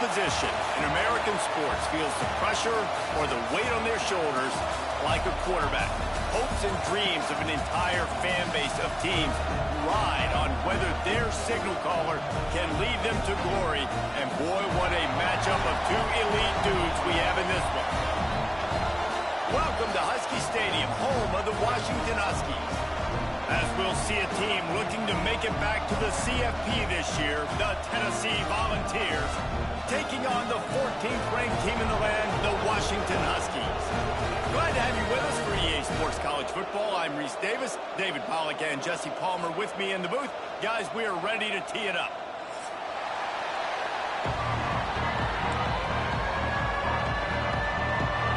position in American sports feels the pressure or the weight on their shoulders like a quarterback. Hopes and dreams of an entire fan base of teams ride on whether their signal caller can lead them to glory. And boy, what a matchup of two elite dudes we have in this one. Welcome to Husky Stadium, home of the Washington Huskies. As we'll see a team looking to make it back to the CFP this year, the Tennessee Volunteers, taking on the 14th ranked team in the land, the Washington Huskies. Glad to have you with us for EA Sports College Football. I'm Reese Davis, David Pollack and Jesse Palmer with me in the booth. Guys, we are ready to tee it up.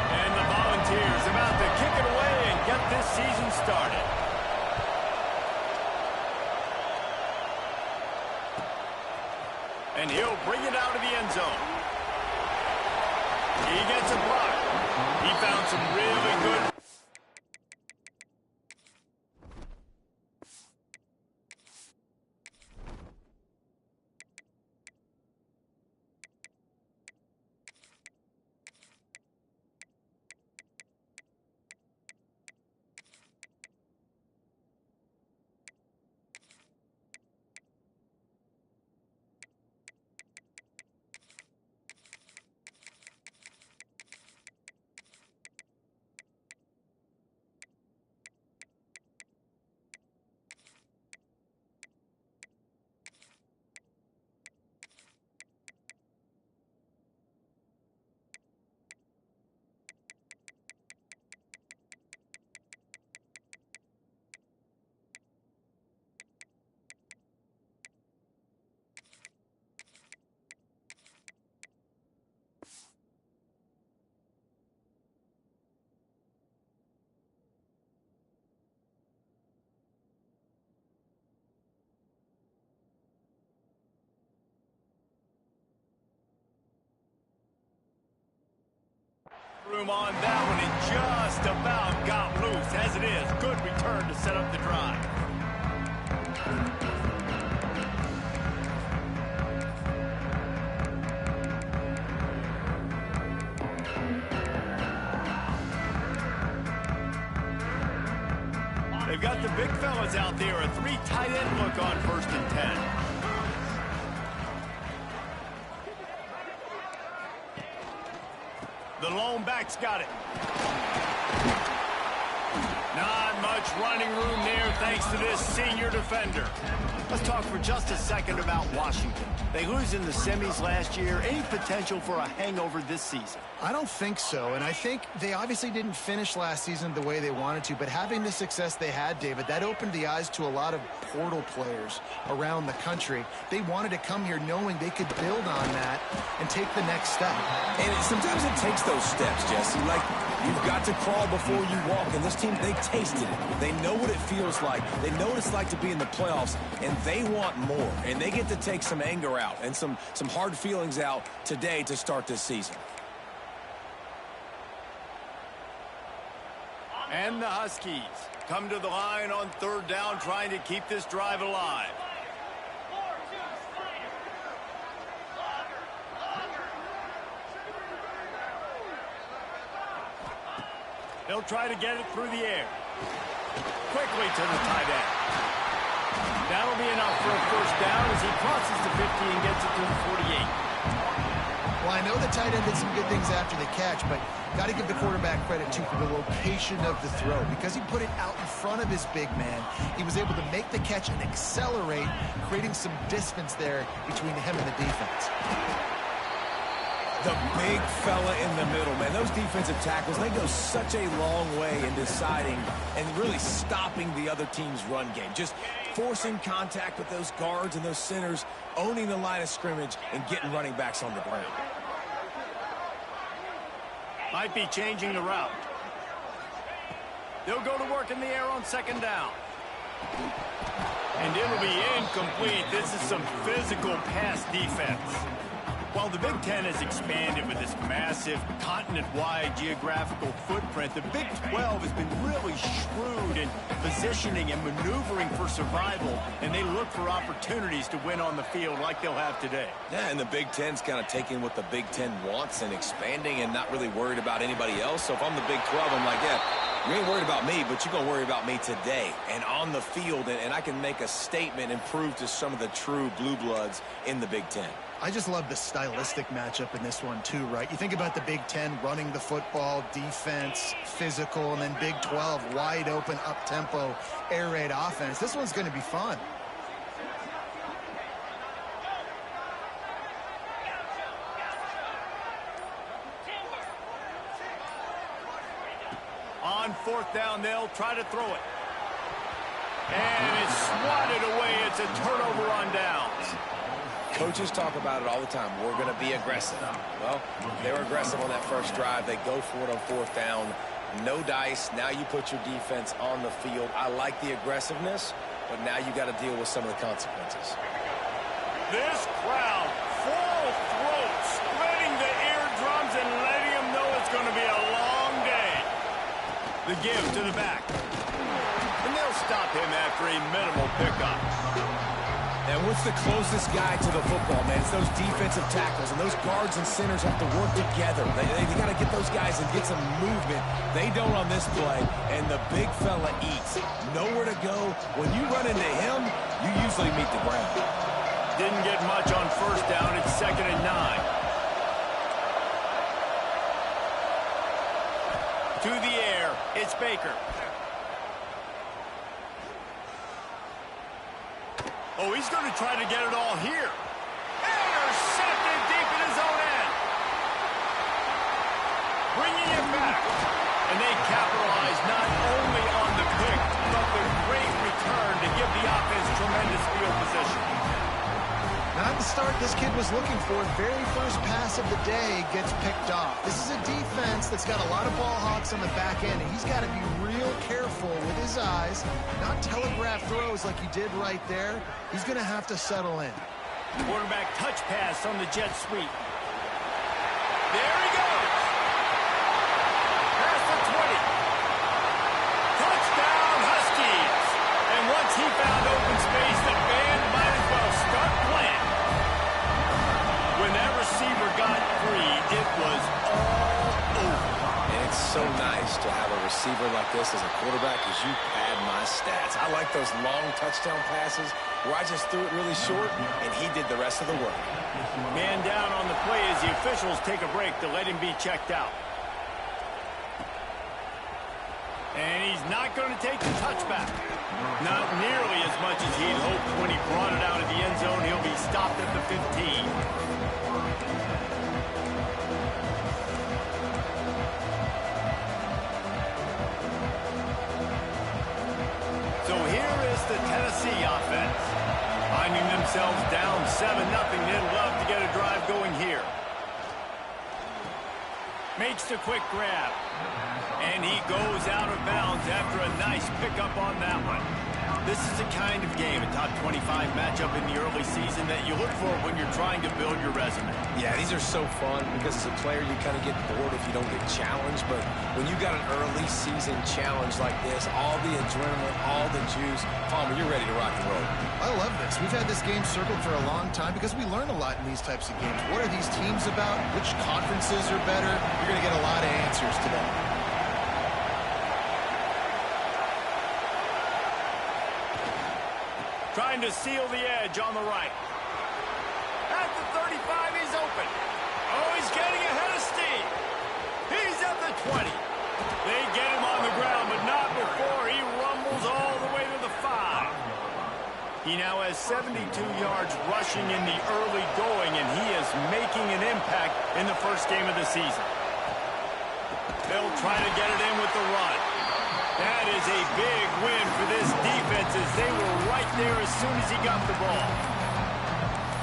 And the Volunteers about to kick it away and get this season started. And he'll bring it out of the end zone. He gets a block. He found some really good. Room on that one and just about got loose. As it is, good return to set up the drive. They've got the big fellas out there, a three tight end look on 1st and 10. The lone back's got it. Not much running room there thanks to this senior defender. Let's talk for just a second about Washington. They lose in the semis last year. Any potential for a hangover this season? I don't think so, and I think they obviously didn't finish last season the way they wanted to, but having the success they had, David, that opened the eyes to a lot of portal players around the country. They wanted to come here knowing they could build on that and take the next step. And sometimes it takes those steps, Jesse. Like, you've got to crawl before you walk, and this team, they tasted it. They know what it feels like. They know what it's like to be in the playoffs, and they want more. And they get to take some anger out and some hard feelings out today to start this season. And the Huskies come to the line on 3rd down, trying to keep this drive alive. They'll try to get it through the air. Quickly to the tight end. That'll be enough for a 1st down as he crosses the 50 and gets it to the 48. Well, I know the tight end did some good things after the catch, but got to give the quarterback credit, too, for the location of the throw. Because he put it out in front of his big man, he was able to make the catch and accelerate, creating some distance there between him and the defense. The big fella in the middle, man. Those defensive tackles, they go such a long way in deciding and really stopping the other team's run game. Just forcing contact with those guards and those centers, owning the line of scrimmage, and getting running backs on the ground. Might be changing the route. They'll go to work in the air on 2nd down. And it'll be incomplete. This is some physical pass defense. While the Big Ten has expanded with this massive continent-wide geographical footprint, the Big 12 has been really shrewd in positioning and maneuvering for survival, and they look for opportunities to win on the field like they'll have today. Yeah, and the Big Ten's kind of taking what the Big Ten wants and expanding and not really worried about anybody else. So if I'm the Big 12, I'm like, yeah, you ain't worried about me, but you're going to worry about me today and on the field, and I can make a statement and prove to some of the true blue bloods in the Big Ten. I just love the stylistic matchup in this one too, right? You think about the Big Ten running the football, defense, physical, and then Big 12 wide open, up-tempo, air raid offense. This one's going to be fun. On fourth down, they'll try to throw it. And it's swatted away. It's a turnover on downs. Coaches talk about it all the time. We're going to be aggressive. Well, they were aggressive on that first drive. They go for it on fourth down. No dice. Now you put your defense on the field. I like the aggressiveness, but now you got to deal with some of the consequences. This crowd, full throat, splitting the eardrums and letting them know it's going to be a long day. The give to the back. And they'll stop him after a minimal pickup. And what's the closest guy to the football, man? It's those defensive tackles, and those guards and centers have to work together. They got to get those guys and get some movement. They don't on this play, and the big fella eats. Nowhere to go. When you run into him, you usually meet the ground. Didn't get much on first down. It's 2nd and 9. To the air, it's Baker. Oh, he's going to try to get it all here. Intercepted deep in his own end. Bringing it back. And they capitalize not only on the pick, but the great return to give the offense tremendous field position. Not the start this kid was looking for. Very first pass of the day gets picked off. This is a defense that's got a lot of ball hawks on the back end, and he's got to be real careful with his eyes, not telegraph throws like he did right there. He's going to have to settle in. Quarterback touch pass on the jet sweep. There he goes. Past the 20. Touchdown, Huskies. And once he found open space, the band might as well start playing. When that receiver got free, it was all over. And it's so nice to have a receiver like this as a quarterback because you pad my stats. I like those long touchdown passes where I just threw it really short and he did the rest of the work. Man down on the play as the officials take a break to let him be checked out. And he's not going to take the touchback. Not nearly as much as he'd hoped when he brought it out of the end zone. He'll be stopped at the 15. So here is the Tennessee offense. Finding themselves down 7-0, they'd love to get a drive going here. Makes the quick grab. And he goes out of bounds after a nice pickup on that one. This is the kind of game, a top 25 matchup in the early season that you look for when you're trying to build your resume. Yeah, these are so fun because as a player you kind of get bored if you don't get challenged, but when you got an early season challenge like this, all the adrenaline, all the juice, Palmer, you're ready to rock and roll. I love this. We've had this game circled for a long time because we learn a lot in these types of games. What are these teams about? Which conferences are better? You're going to get a lot of answers today. Trying to seal the edge on the right. At the 35, he's open. Oh, he's getting ahead of steam. He's at the 20. They get him on the ground, but not before he rumbles all the way to the 5. He now has 72 yards rushing in the early going, and he is making an impact in the first game of the season. They'll try to get it in with the run. That is a big win for this defense as they were right there as soon as he got the ball.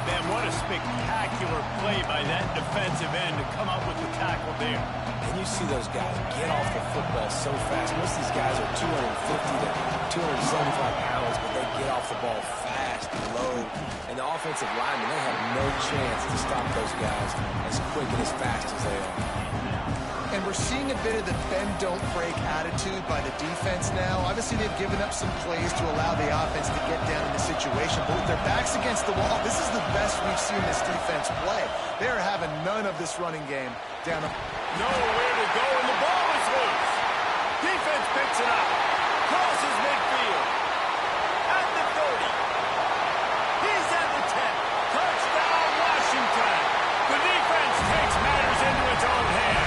Man, what a spectacular play by that defensive end to come up with the tackle there. And you see those guys get off the football so fast. Most of these guys are 250 to 275 pounds, but they get off the ball fast and low. And the offensive linemen, they have no chance to stop those guys as quick and as fast as they are. And we're seeing a bit of the bend-don't-break attitude by the defense now. Obviously, they've given up some plays to allow the offense to get down in the situation. But with their backs against the wall, this is the best we've seen this defense play. They're having none of this running game down. Nowhere to go, and the ball is loose. Defense picks it up. Crosses midfield. At the 30. He's at the 10. Touchdown, Washington. The defense takes matters into its own hands.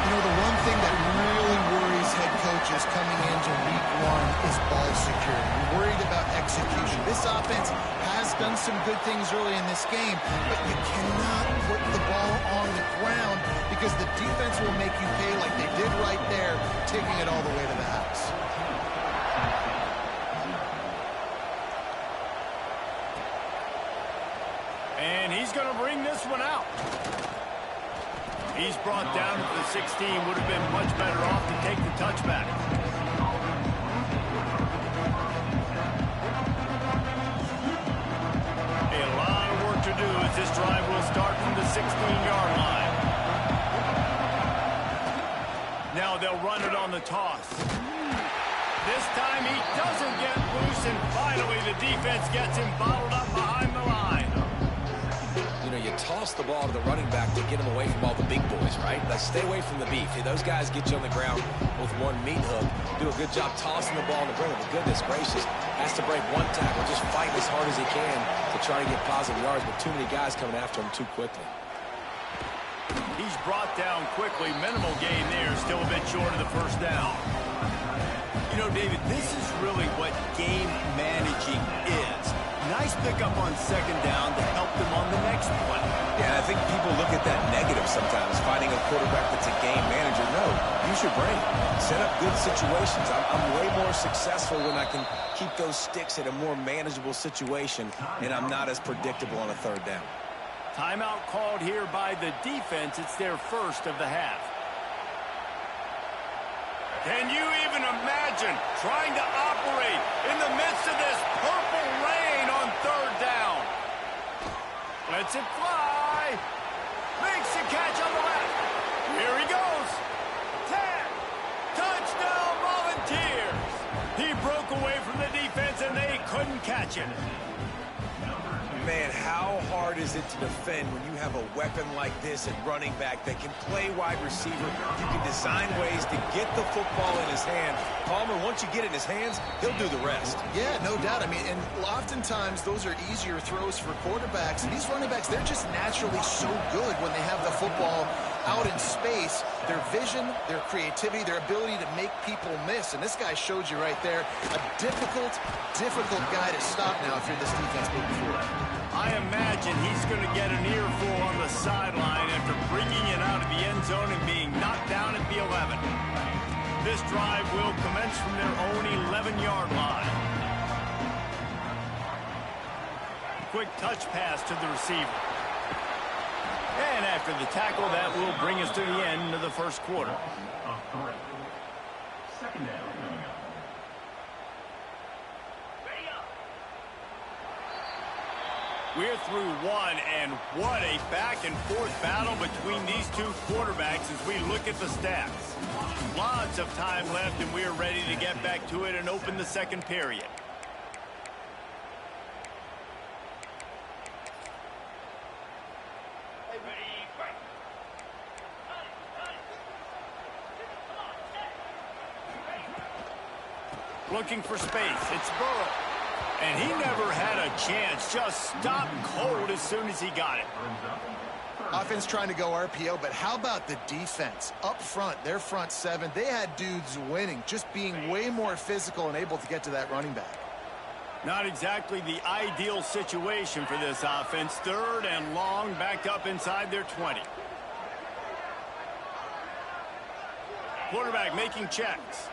You know, the one thing that really worries head coaches coming into week one is ball security. You're worried about execution. This offense has done some good things early in this game, but you cannot put the ball on the ground because the defense will make you pay like they did right there, taking it all the way to the house. And he's going to bring this one out. He's brought down to the 16. Would have been much better off to take the touchback. A lot of work to do as this drive will start from the 16-yard line. Now they'll run it on the toss. This time he doesn't get loose, and finally the defense gets him bottled up behind the line. You toss the ball to the running back to get him away from all the big boys, right? Like, stay away from the beef. Hey, those guys get you on the ground with one meat hook. Do a good job tossing the ball to bring him. But goodness gracious, has to break one tackle, just fighting as hard as he can to try to get positive yards, but too many guys coming after him too quickly. He's brought down quickly. Minimal gain there, still a bit short of the first down. You know, David, this is really what game managing is. Nice pickup on second down to help them on the next one. Yeah, I think people look at that negative sometimes, finding a quarterback that's a game manager. No, use your brain. Set up good situations. I'm way more successful when I can keep those sticks in a more manageable situation, and I'm not as predictable on a third down. Timeout called here by the defense. It's their first of the half. Can you even imagine trying to operate in the midst of this purple rain on third down? Lets it fly. Makes the catch on the left. Here he goes. 10. Touchdown Volunteers. He broke away from the defense and they couldn't catch it. Man, how hard is it to defend when you have a weapon like this at running back that can play wide receiver? You can design ways to get the football in his hand. Palmer, once you get it in his hands, he'll do the rest. Yeah, no doubt. I mean, and oftentimes those are easier throws for quarterbacks. And these running backs, they're just naturally so good when they have the football out in space. Their vision, their creativity, their ability to make people miss. And this guy showed you right there, a difficult guy to stop now if you're this defense moving forward. I imagine he's going to get an earful on the sideline after bringing it out of the end zone and being knocked down at the 11. This drive will commence from their own 11-yard line. Quick touch pass to the receiver. And after the tackle, that will bring us to the end of the first quarter. Second down coming up. We're through one, and what a back-and-forth battle between these two quarterbacks as we look at the stats. Lots of time left, and we're ready to get back to it and open the second period. Looking for space. It's Burrow. And he never had a chance. Just stopped cold as soon as he got it. Offense trying to go RPO, but how about the defense? Up front, their front seven, they had dudes winning, just being way more physical and able to get to that running back. Not exactly the ideal situation for this offense. Third and long, backed up inside their 20. Quarterback making checks.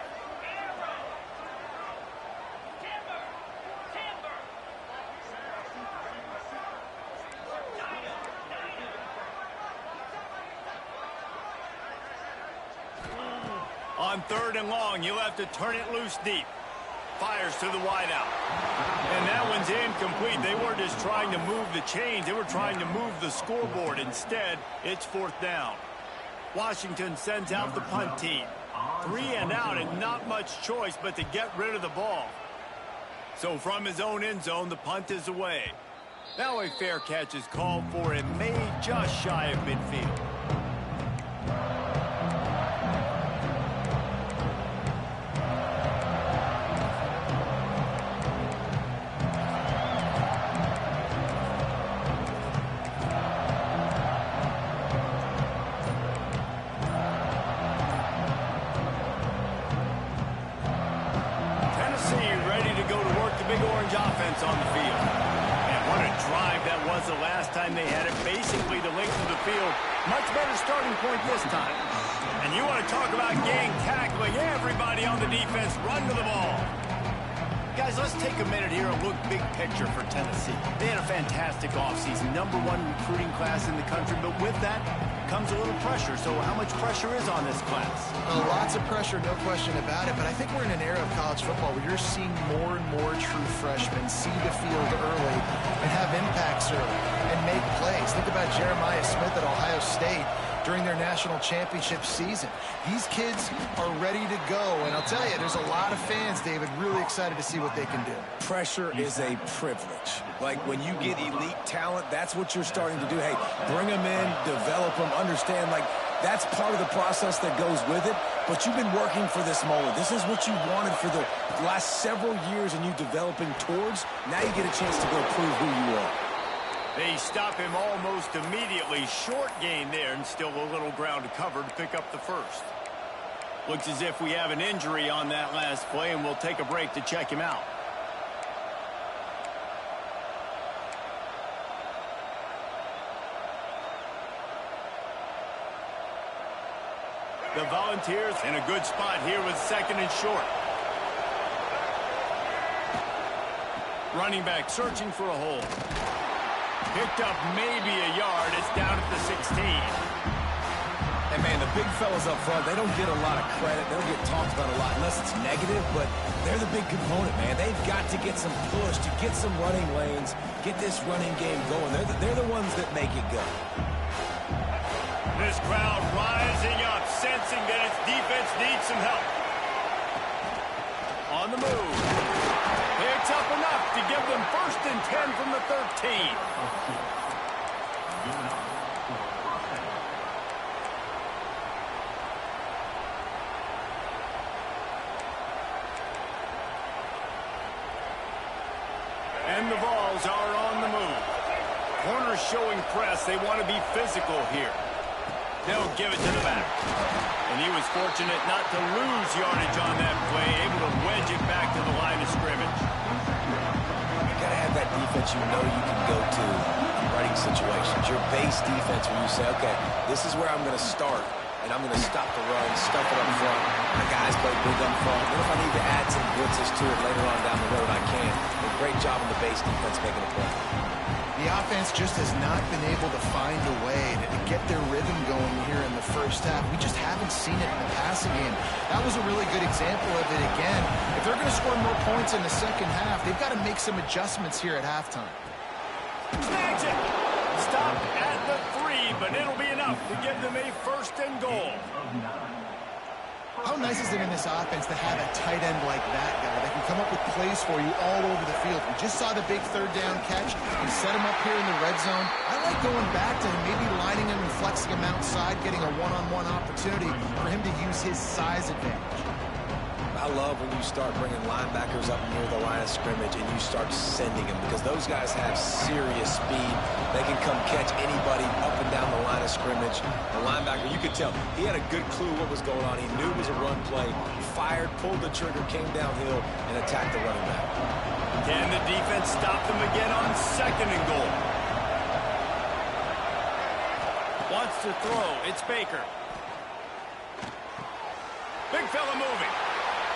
On 3rd and long, you'll have to turn it loose deep. Fires to the wideout. And that one's incomplete. They weren't just trying to move the chains. They were trying to move the scoreboard. Instead, it's 4th down. Washington sends out the punt team. 3 and out and not much choice but to get rid of the ball. So from his own end zone, the punt is away. Now a fair catch is called for and made just shy of midfield. Offense on the field. And what a drive that was the last time they had it. Basically the length of the field. Much better starting point this time. And you want to talk about gang tackling. Everybody on the defense run to the ball. Guys, let's take a minute here and look big picture for Tennessee. They had a fantastic offseason. #1 recruiting class in the country. But with that comes a little pressure. So how much pressure is on this class? Lots of pressure, no question about it. But I think we're in an era of college football where you're seeing more and more true freshmen see the field early and have impacts early and make plays. Think about Jeremiah Smith at Ohio State during their national championship season. These kids are ready to go. And I'll tell you, there's a lot of fans, David, really excited to see what they can do. Pressure is a privilege. Like when you get elite talent, that's what you're starting to do. Hey, bring them in, develop them, understand, like that's part of the process that goes with it. But you've been working for this moment. This is what you wanted for the last several years and you developing towards. Now you get a chance to go prove who you are. They stop him almost immediately. Short gain there and still a little ground to cover to pick up the first. Looks as if we have an injury on that last play, and we'll take a break to check him out. The Volunteers in a good spot here with 2nd and short. Running back searching for a hole. Picked up maybe a yard. It's down at the 16. And, man, the big fellas up front, they don't get a lot of credit. They don't get talked about a lot unless it's negative, but they're the big component, man. They've got to get some push, to get some running lanes, get this running game going. They're the ones that make it go. This crowd rising up, sensing that its defense needs some help. On the move. Picks up enough to give them 1st and 10 from the 13. And the Vols are on the move. Corners showing press. They want to be physical here. They'll give it to the back. And he was fortunate not to lose yardage on that play, able to wedge it back to the line of scrimmage. You got to have that defense you know you can go to in running situations. Your base defense when you say, okay, this is where I'm going to start, and I'm going to stop the run, stuff it up front. My guys play big up front. What if I need to add some blitzes to it later on down the road? I can. A great job on the base defense making a play. The offense just has not been able to find a way to get their rhythm going here in the first half. We just haven't seen it in the passing game. That was a really good example of it again. If they're going to score more points in the second half, they've got to make some adjustments here at halftime. Snags it. Stop at the 3, but it'll be enough to give them a 1st and goal. How nice is it in this offense to have a tight end like that guy that can come up with plays for you all over the field? We just saw the big 3rd down catch. We set him up here in the red zone. I like going back to him, maybe lining him and flexing him outside, getting a one-on-one opportunity for him to use his size advantage. I love when you start bringing linebackers up near the line of scrimmage and you start sending them because those guys have serious speed. They can come catch anybody up and down the line of scrimmage. The linebacker, you could tell, he had a good clue what was going on. He knew it was a run play, fired, pulled the trigger, came downhill, and attacked the running back. Can the defense stop them again on 2nd and goal? Wants to throw. It's Baker. Big fella moving.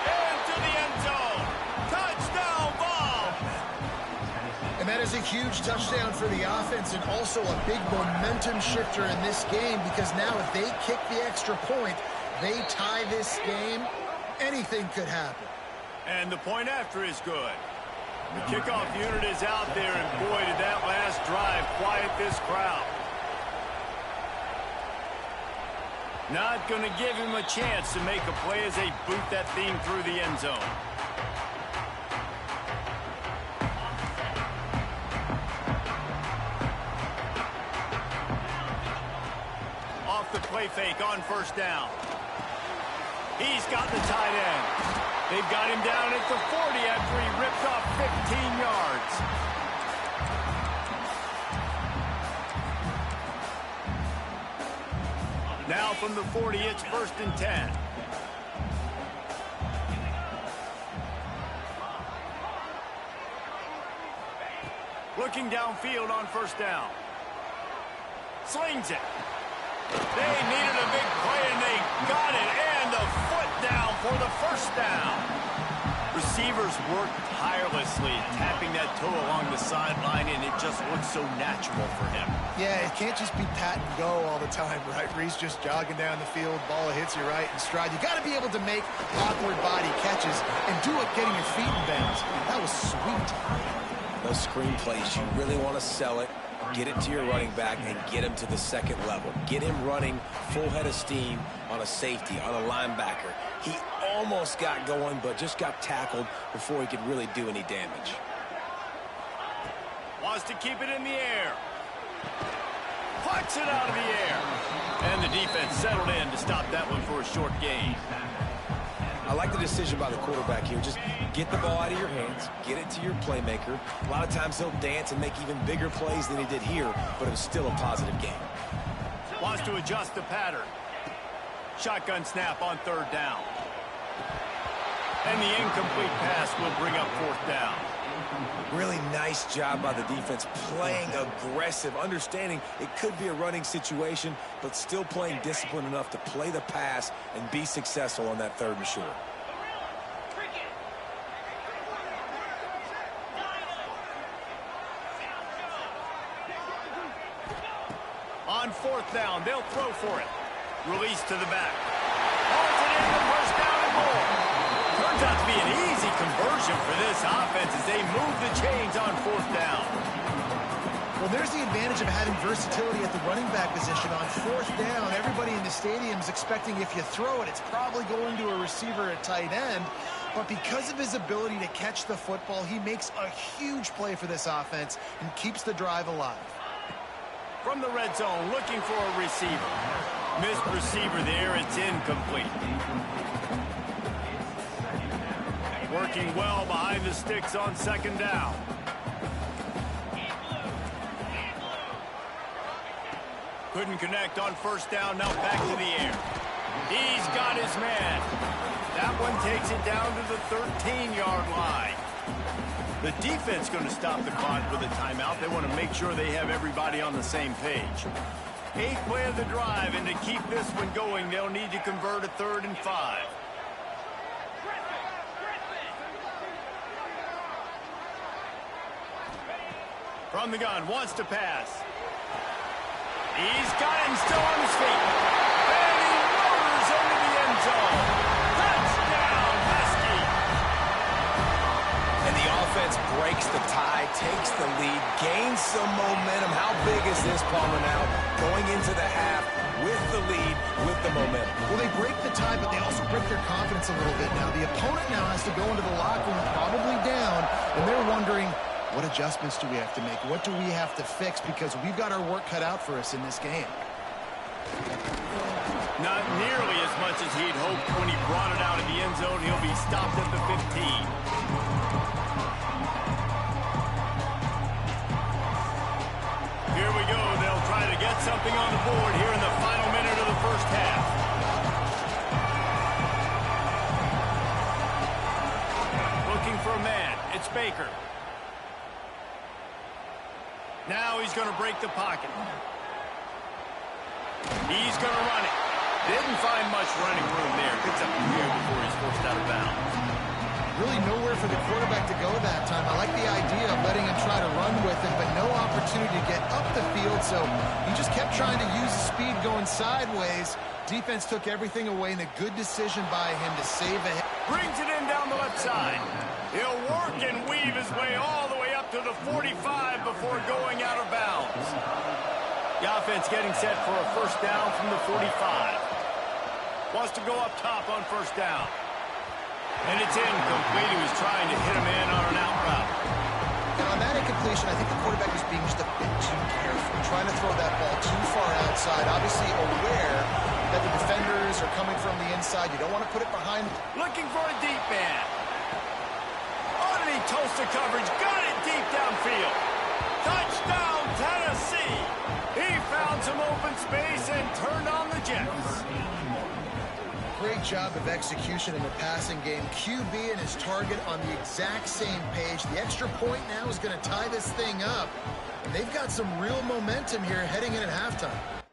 Into the end zone. Touchdown, Vols! And that is a huge touchdown for the offense and also a big momentum shifter in this game because now if they kick the extra point, they tie this game, anything could happen. And the point after is good. The kickoff unit is out there, and boy, did that last drive quiet this crowd. Not going to give him a chance to make a play as they boot that thing through the end zone. Off the play fake on first down. He's got the tight end. They've got him down at the 40 after he ripped off 15 yards. Now from the 40, it's 1st and 10. Looking downfield on first down. Slings it. They needed a big play, and they got it. And a foot down for the first down. Receivers work tirelessly, tapping that toe along the sideline, and it just looks so natural for him. Yeah, it can't just be pat and go all the time, right? Reese just jogging down the field, ball hits you right in stride. You got to be able to make awkward body catches and do it getting your feet in bounds. That was sweet. Those screen plays, you really want to sell it. Get it to your running back and get him to the second level. Get him running full head of steam on a safety, on a linebacker. He almost got going, but just got tackled before he could really do any damage. Wants to keep it in the air. Puts it out of the air. And the defense settled in to stop that one for a short gain. I like the decision by the quarterback here. Just get the ball out of your hands, get it to your playmaker. A lot of times he'll dance and make even bigger plays than he did here, but it was still a positive game. Wants to adjust the pattern. Shotgun snap on 3rd down. And the incomplete pass will bring up 4th down. Really nice job by the defense, playing aggressive, understanding it could be a running situation, but still playing disciplined enough to play the pass and be successful on that 3rd and short. On 4th down, they'll throw for it. Release to the back. Holds it in for first down and more. Turns out to be an easy conversion for this offense as they move the chains on 4th down. Well, there's the advantage of having versatility at the running back position. On 4th down, everybody in the stadium is expecting if you throw it, it's probably going to a receiver at tight end. But because of his ability to catch the football, he makes a huge play for this offense and keeps the drive alive. From the red zone, looking for a receiver. Missed receiver there, it's incomplete. Working well behind the sticks on 2nd down. Couldn't connect on 1st down, now back to the air. He's got his man. That one takes it down to the 13-yard line. The defense going to stop the clock with a timeout. They want to make sure they have everybody on the same page. 8th play of the drive, and to keep this one going, they'll need to convert a 3rd and 5. From the gun, wants to pass. He's got him still on his feet. And he rollers into the end zone. Touchdown, Husky. And the offense breaks the tie, takes the lead, gains some momentum. How big is this, Palmer, now? Going into the half with the lead, with the momentum. Well, they break the tie, but they also break their confidence a little bit now. The opponent now has to go into the locker room probably down, and they're wondering, what adjustments do we have to make? What do we have to fix? Because we've got our work cut out for us in this game. Not nearly as much as he'd hoped when he brought it out of the end zone. He'll be stopped at the 15. Here we go. They'll try to get something on the board here in the final minute of the first half. Looking for a man. It's Baker. Now he's going to break the pocket. He's going to run it. Didn't find much running room there. Picks up the air before he's forced out of bounds. Really nowhere for the quarterback to go that time. I like the idea of letting him try to run with it, but no opportunity to get up the field, so he just kept trying to use the speed going sideways, Defense took everything away, and a good decision by him to save a hit. Brings it in down the left side. He'll work and weave his way all the way up to the 45 before going out of bounds. The offense getting set for a first down from the 45. Wants to go up top on first down. And it's incomplete. He was trying to hit a man on an out route. And on that incompletion, I think the quarterback was being just a bit too careful, trying to throw that ball too far outside, obviously aware that the defenders are coming from the inside. You don't want to put it behind. Looking for a deep man. Underneath Tulsa coverage. Got it deep downfield. Touchdown, Tennessee. He found some open space and turned on the Jets. Great job of execution in the passing game. QB and his target on the exact same page. The extra point now is going to tie this thing up. And they've got some real momentum here heading in at halftime.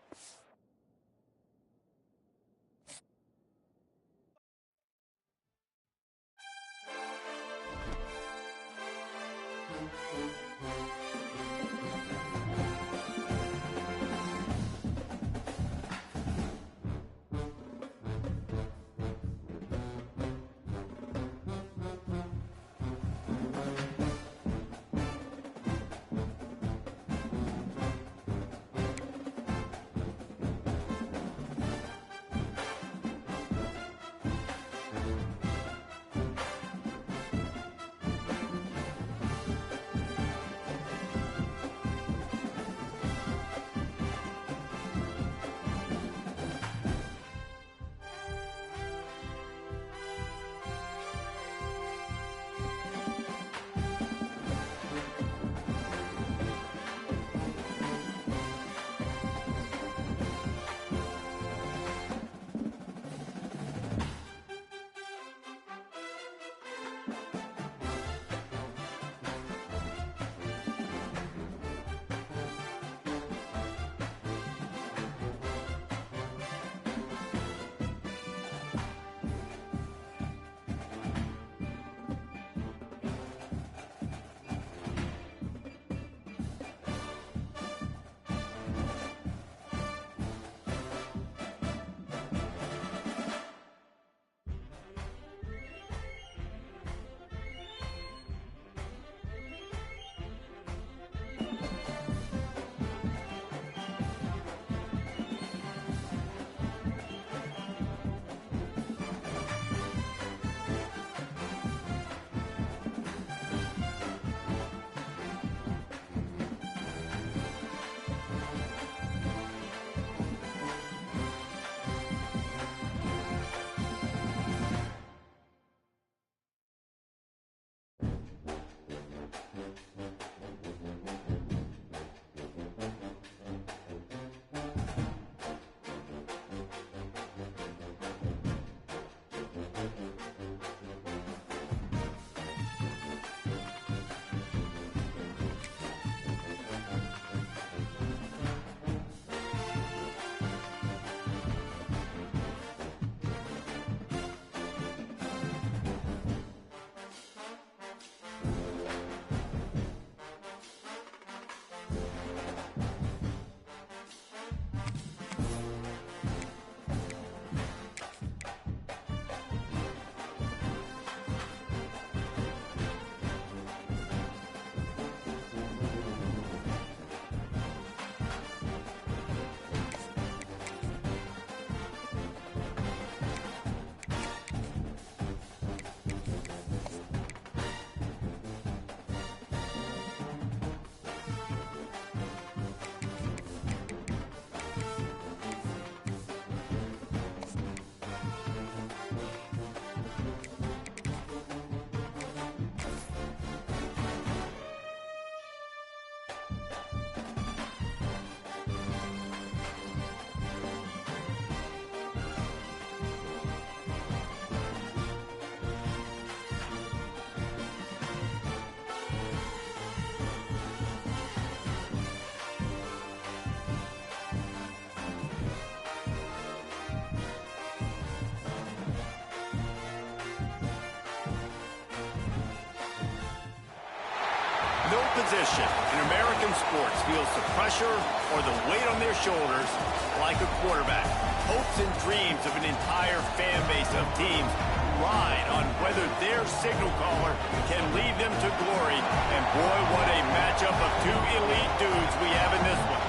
No position in American sports feels the pressure or the weight on their shoulders like a quarterback. Hopes and dreams of an entire fan base of teams ride on whether their signal caller can lead them to glory. And boy, what a matchup of two elite dudes we have in this one.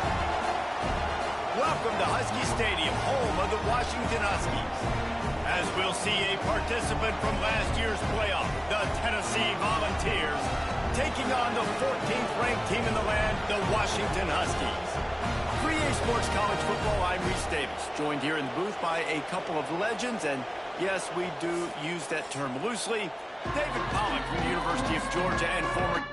Welcome to Husky Stadium, home of the Washington Huskies. As we'll see a participant from last year's playoff, the Tennessee Volunteers, taking on the 14th ranked team in the land, the Washington Huskies. For EA Sports College Football, I'm Reese Davis, joined here in the booth by a couple of legends, and yes, we do use that term loosely. David Pollack from the University of Georgia and former...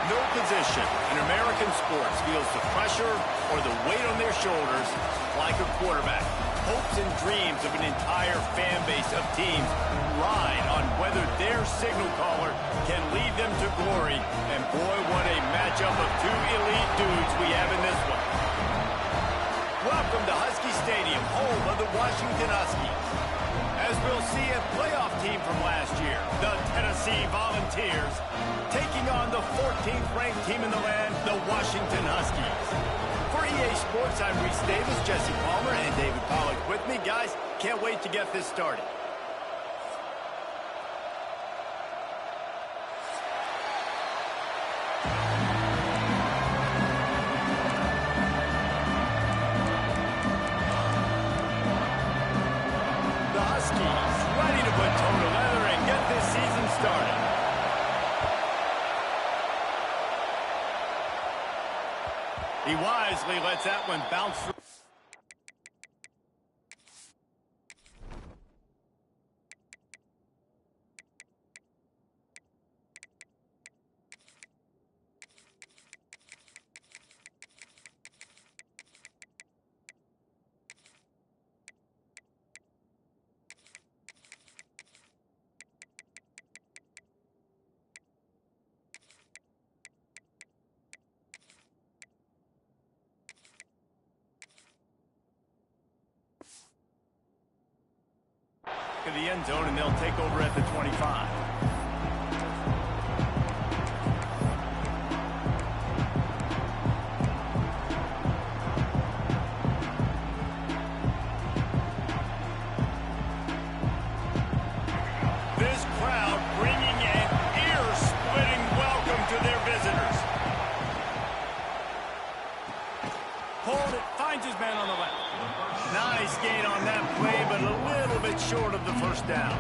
No position in American sports feels the pressure or the weight on their shoulders like a quarterback. Hopes and dreams of an entire fan base of teams ride on whether their signal caller can lead them to glory. And boy, what a matchup of two elite dudes we have in this one. Welcome to Husky Stadium, home of the Washington Huskies. As we'll see a playoff team from last year, the Tennessee Volunteers, taking on the 14th ranked team in the land, the Washington Huskies. For EA Sports, I'm Reese Davis, Jesse Palmer, and David Pollack with me. Guys, can't wait to get this started. The Huskies ready to put toe to leather and get this season started. He wisely lets that one bounce through. To the end zone, and they'll take over at the 25. This crowd bringing an ear-splitting welcome to their visitors. Hold it, finds his man on the left. Nice gain on that play, but a little bit short of the first down.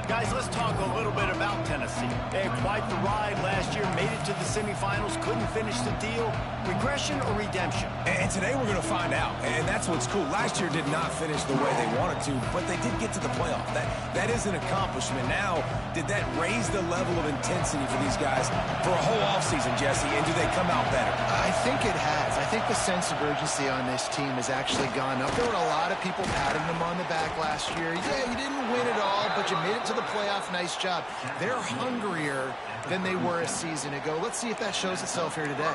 Guys, let's talk a little bit about Tennessee. They had quite the ride last year, made it to the semifinals, couldn't finish the deal. Regression or redemption? And today we're going to find out, and that's what's cool. Last year did not finish the way they wanted to, but they did get to the playoff. That is an accomplishment. Now, did that raise the level of intensity for these guys for a whole offseason, Jesse, and do they come out better? I think it has. I think the sense of urgency on this team has actually gone up. There were a lot of people patting them on the back last year. Yeah, you didn't win it all, but you made it to the playoff. Nice job. They're hungrier than they were a season ago. Let's see if that shows itself here today.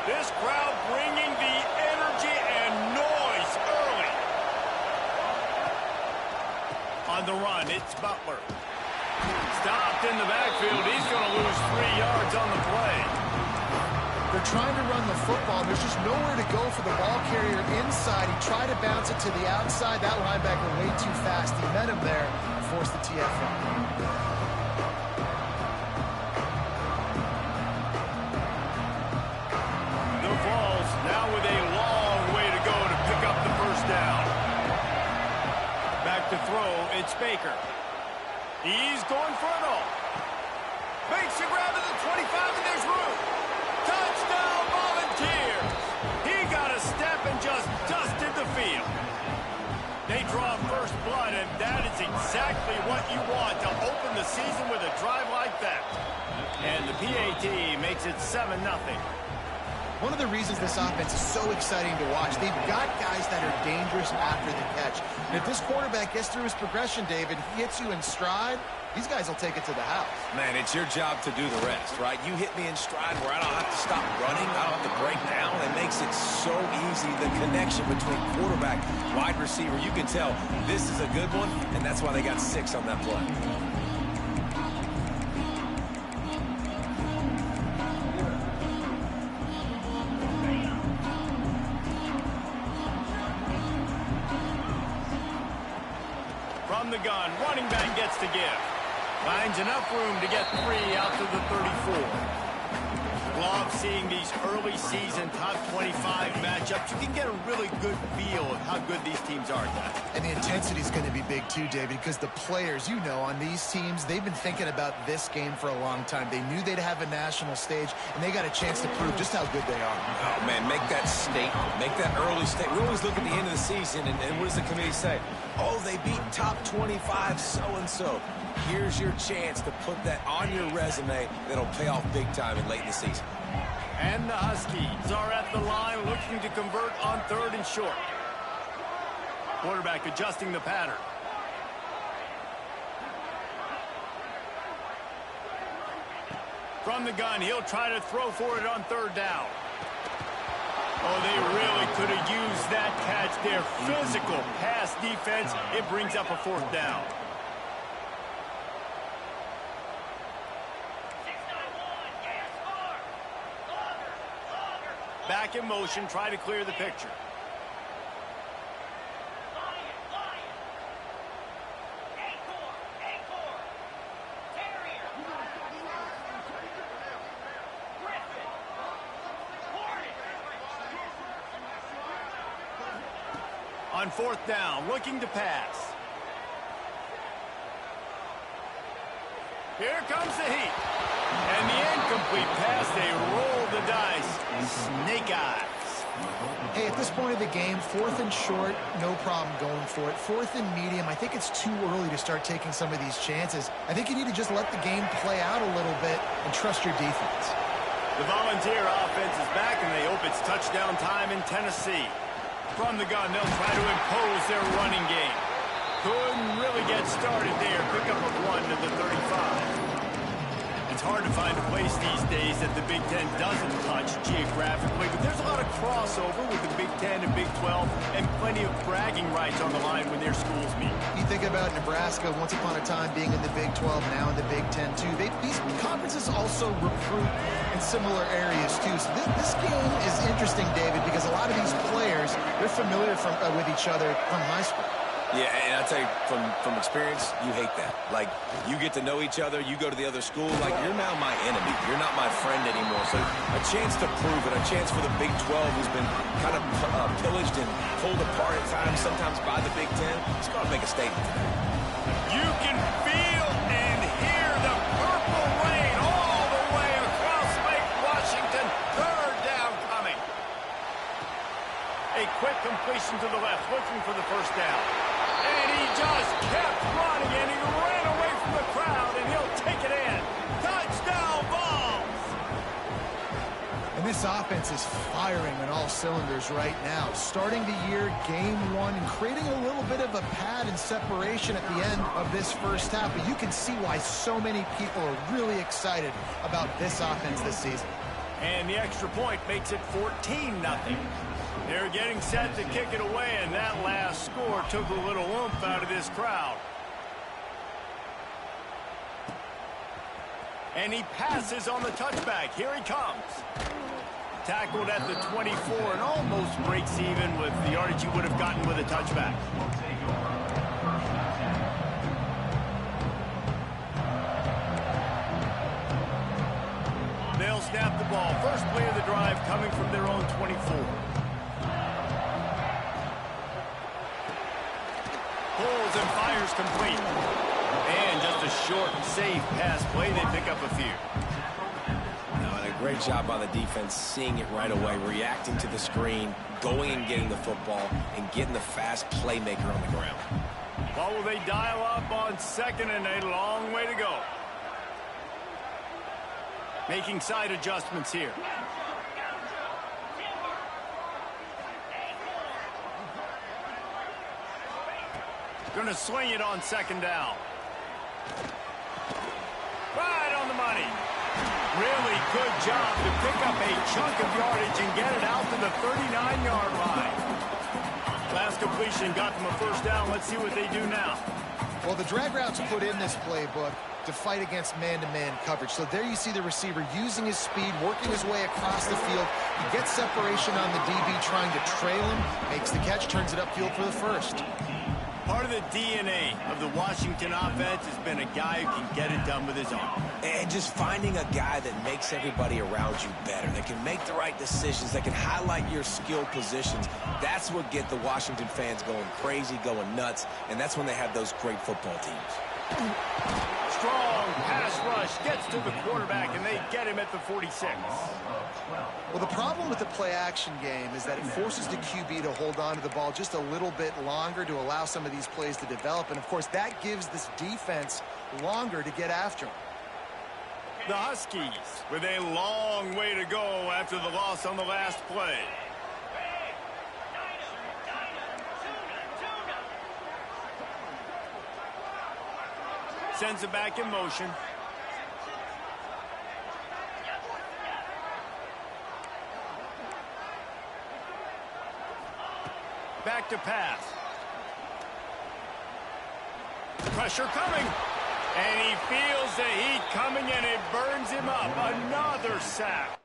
This crowd bringing the energy and noise early. On the run, it's Butler. Stopped in the backfield. He's going to lose 3 yards on the play. They're trying to run the football. There's just nowhere to go for the ball carrier inside. He tried to bounce it to the outside. That linebacker way too fast. He met him there and forced the TF run. The Vols now with a long way to go to pick up the first down. Back to throw, it's Baker. He's going for it all. Makes a grab at the 25, and there's room. Touchdown, Volunteers. He got a step and just dusted the field. They draw first blood, and that is exactly what you want to open the season with a drive like that. And the PAT makes it 7-0. One of the reasons this offense is so exciting to watch, they've got guys that are dangerous after the catch. And if this quarterback gets through his progression, David, he hits you in stride, these guys will take it to the house. Man, it's your job to do the rest, right? You hit me in stride where I don't have to stop running, I don't have to break down. It makes it so easy, the connection between quarterback, wide receiver. You can tell this is a good one, and that's why they got 6 on that play. From the gun, running back gets to give. Finds enough room to get 3 out to the 34. Love seeing these early season top 25 matchups. You can get a really good feel of how good these teams are, guys. And the intensity is going to be big too, David, because the players, you know, on these teams, they've been thinking about this game for a long time. They knew they'd have a national stage, and they got a chance to prove just how good they are. Oh, man, make that statement. Make that early statement. We always look at the end of the season, and what does the committee say? Oh, they beat top 25 so-and-so. Here's your chance to put that on your resume that'll pay off big time and late in the season. And the Huskies are at the line looking to convert on 3rd and short. Quarterback adjusting the pattern. From the gun, he'll try to throw for it on 3rd down. Oh, they really could have used that catch there. Physical pass defense. It brings up a 4th down. Back in motion, try to clear the picture. On 4th down, looking to pass. Here comes the heat. And the incomplete pass, they roll the dice. Snake eyes. Hey, at this point of the game, 4th and short, no problem going for it. 4th and medium, I think it's too early to start taking some of these chances. I think you need to just let the game play out a little bit and trust your defense. The Volunteer offense is back, and they hope it's touchdown time in Tennessee. From the gun, they'll try to impose their running game. Couldn't really get started there. Pick up a 1 to the 35. It's hard to find a place these days that the Big Ten doesn't touch geographically, but there's a lot of crossover with the Big Ten and Big 12 and plenty of bragging rights on the line when their schools meet. You think about Nebraska once upon a time being in the Big 12, now in the Big 10 too. These conferences also recruit in similar areas too. So this game is interesting, David, because a lot of these players, they're familiar with each other from high school. Yeah, and I tell you, from experience, you hate that. Like, you get to know each other, you go to the other school, like, you're now my enemy. You're not my friend anymore. So a chance to prove it, a chance for the Big 12, who's been kind of pillaged and pulled apart at times, sometimes by the Big 10. It's got to make a statement today. You can feel and hear the purple rain all the way across Lake Washington. 3rd down coming. A quick completion to the left, looking for the 1st down. And he just kept running, and he ran away from the crowd, and he'll take it in. Touchdown, Vols! And this offense is firing on all cylinders right now. Starting the year, game 1, and creating a little bit of a pad and separation at the end of this first half. But you can see why so many people are really excited about this offense this season. And the extra point makes it 14-0. They're getting set to kick it away, and that last score took a little oomph out of this crowd. And he passes on the touchback. Here he comes. Tackled at the 24 and almost breaks even with the yardage you would have gotten with a touchback. They'll snap the ball. First play of the drive coming from their own 24. Pulls and fires complete. And just a short, safe pass play. They pick up a few. And a great job by the defense, seeing it right away, reacting to the screen, going and getting the football, and getting the fast playmaker on the ground. What will they dial up on second and a long way to go? Making side adjustments here. Going to swing it on second down. Right on the money. Really good job to pick up a chunk of yardage and get it out to the 39-yard line. Last completion got them a first down. Let's see what they do now. Well, the drag routes put in this playbook to fight against man-to-man coverage. So there you see the receiver using his speed, working his way across the field. He gets separation on the DB trying to trail him, makes the catch, turns it upfield for the first. Part of the DNA of the Washington offense has been a guy who can get it done with his arm. And just finding a guy that makes everybody around you better, that can make the right decisions, that can highlight your skill positions. That's what get the Washington fans going crazy, going nuts, and that's when they have those great football teams. Strong pass rush gets to the quarterback, and they get him at the 46. Well, the problem with the play-action game is that it forces the QB to hold on to the ball just a little bit longer to allow some of these plays to develop. And, of course, that gives this defense longer to get after him. The Huskies with a long way to go after the loss on the last play. Sends it back in motion. Back to pass. Pressure coming. And he feels the heat coming and it burns him up. Another sack.